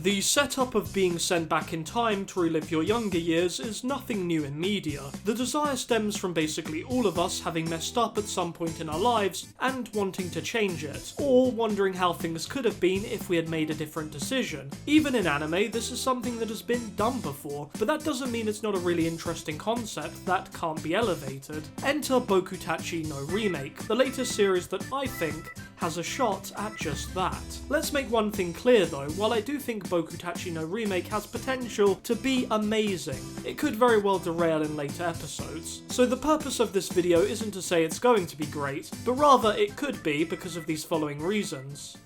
The setup of being sent back in time to relive your younger years is nothing new in media. The desire stems from basically all of us having messed up at some point in our lives and wanting to change it, or wondering how things could have been if we had made a different decision. Even in anime, this is something that has been done before, but that doesn't mean it's not a really interesting concept that can't be elevated. Enter Bokutachi no Remake, the latest series that I think has a shot at just that. Let's make one thing clear though, while I do think Bokutachi no Remake has potential to be amazing, it could very well derail in later episodes. So the purpose of this video isn't to say it's going to be great, but rather it could be because of these following reasons.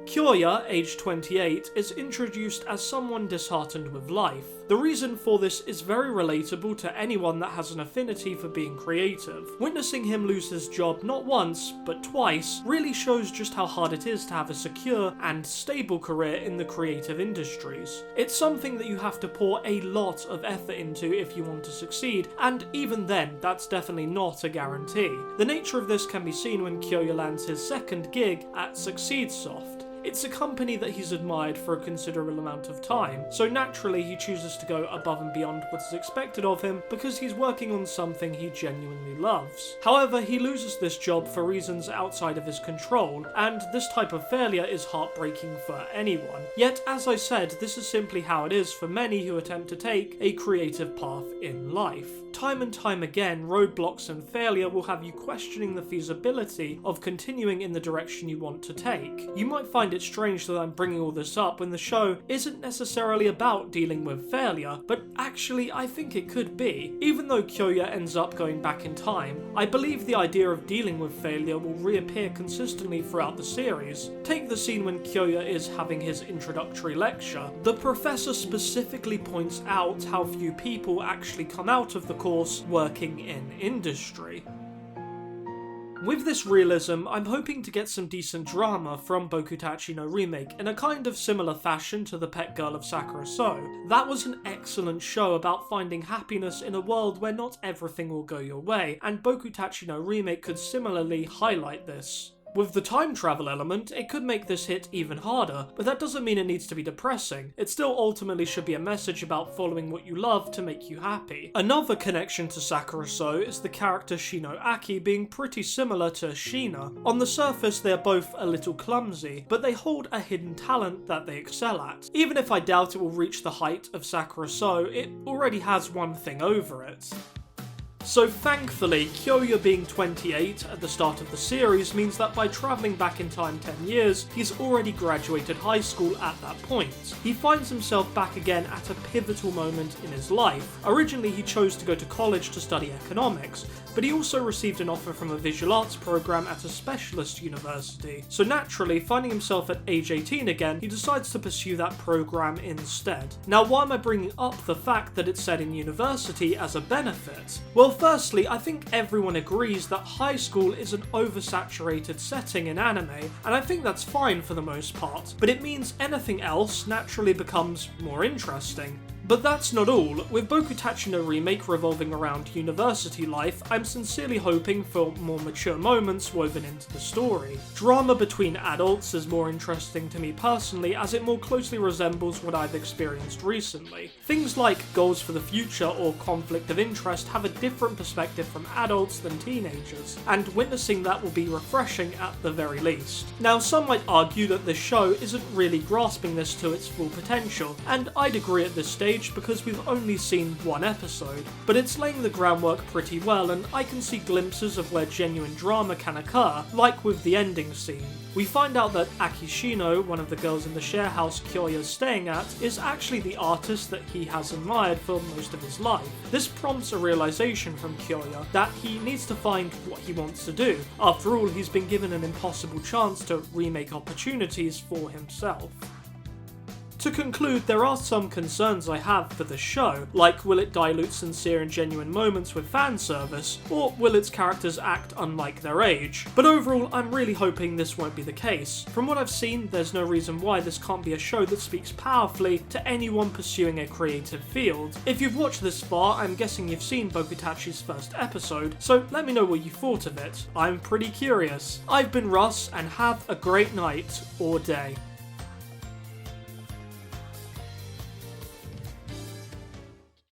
Kyoya, aged 28, is introduced as someone disheartened with life. The reason for this is very relatable to anyone that has an affinity for being creative. Witnessing him lose his job not once, but twice, really shows just how hard it is to have a secure and stable career in the creative industries. It's something that you have to pour a lot of effort into if you want to succeed, and even then, that's definitely not a guarantee. The nature of this can be seen when Kyoya lands his second gig at Succeedsoft. It's a company that he's admired for a considerable amount of time, so naturally he chooses to go above and beyond what is expected of him because he's working on something he genuinely loves. However, he loses this job for reasons outside of his control, and this type of failure is heartbreaking for anyone. Yet, as I said, this is simply how it is for many who attempt to take a creative path in life. Time and time again, roadblocks and failure will have you questioning the feasibility of continuing in the direction you want to take. You might find it strange that I'm bringing all this up when the show isn't necessarily about dealing with failure, but actually I think it could be. Even though Kyoya ends up going back in time, I believe the idea of dealing with failure will reappear consistently throughout the series. Take the scene when Kyoya is having his introductory lecture. The professor specifically points out how few people actually come out of the course working in industry. With this realism, I'm hoping to get some decent drama from Bokutachi no Remake in a kind of similar fashion to The Pet Girl of Sakura So. That was an excellent show about finding happiness in a world where not everything will go your way, and Bokutachi no Remake could similarly highlight this. With the time travel element, it could make this hit even harder, but that doesn't mean it needs to be depressing. It still ultimately should be a message about following what you love to make you happy. Another connection to Sakura So is the character Shino Aki being pretty similar to Shina. On the surface, they are both a little clumsy, but they hold a hidden talent that they excel at. Even if I doubt it will reach the height of Sakura So, it already has one thing over it. So thankfully, Kyoya being 28 at the start of the series means that by travelling back in time 10 years, he's already graduated high school at that point. He finds himself back again at a pivotal moment in his life. Originally he chose to go to college to study economics, but he also received an offer from a visual arts program at a specialist university. So naturally, finding himself at age 18 again, he decides to pursue that program instead. Now why am I bringing up the fact that it's set in university as a benefit? Well, firstly, I think everyone agrees that high school is an oversaturated setting in anime, and I think that's fine for the most part, but it means anything else naturally becomes more interesting. But that's not all. With Bokutachi no Remake revolving around university life, I'm sincerely hoping for more mature moments woven into the story. Drama between adults is more interesting to me personally, as it more closely resembles what I've experienced recently. Things like goals for the future or conflict of interest have a different perspective from adults than teenagers, and witnessing that will be refreshing at the very least. Now, some might argue that this show isn't really grasping this to its full potential, and I'd agree at this stage because we've only seen one episode, but it's laying the groundwork pretty well, and I can see glimpses of where genuine drama can occur, like with the ending scene. We find out that Akishino, one of the girls in the share house Kyoya's staying at, is actually the artist that he has admired for most of his life. This prompts a realization from Kyoya that he needs to find what he wants to do. After all, he's been given an impossible chance to remake opportunities for himself. To conclude, there are some concerns I have for the show, like will it dilute sincere and genuine moments with fan service, or will its characters act unlike their age? But overall, I'm really hoping this won't be the case. From what I've seen, there's no reason why this can't be a show that speaks powerfully to anyone pursuing a creative field. If you've watched this far, I'm guessing you've seen Bokutachi's first episode, so let me know what you thought of it. I'm pretty curious. I've been Russ, and have a great night or day.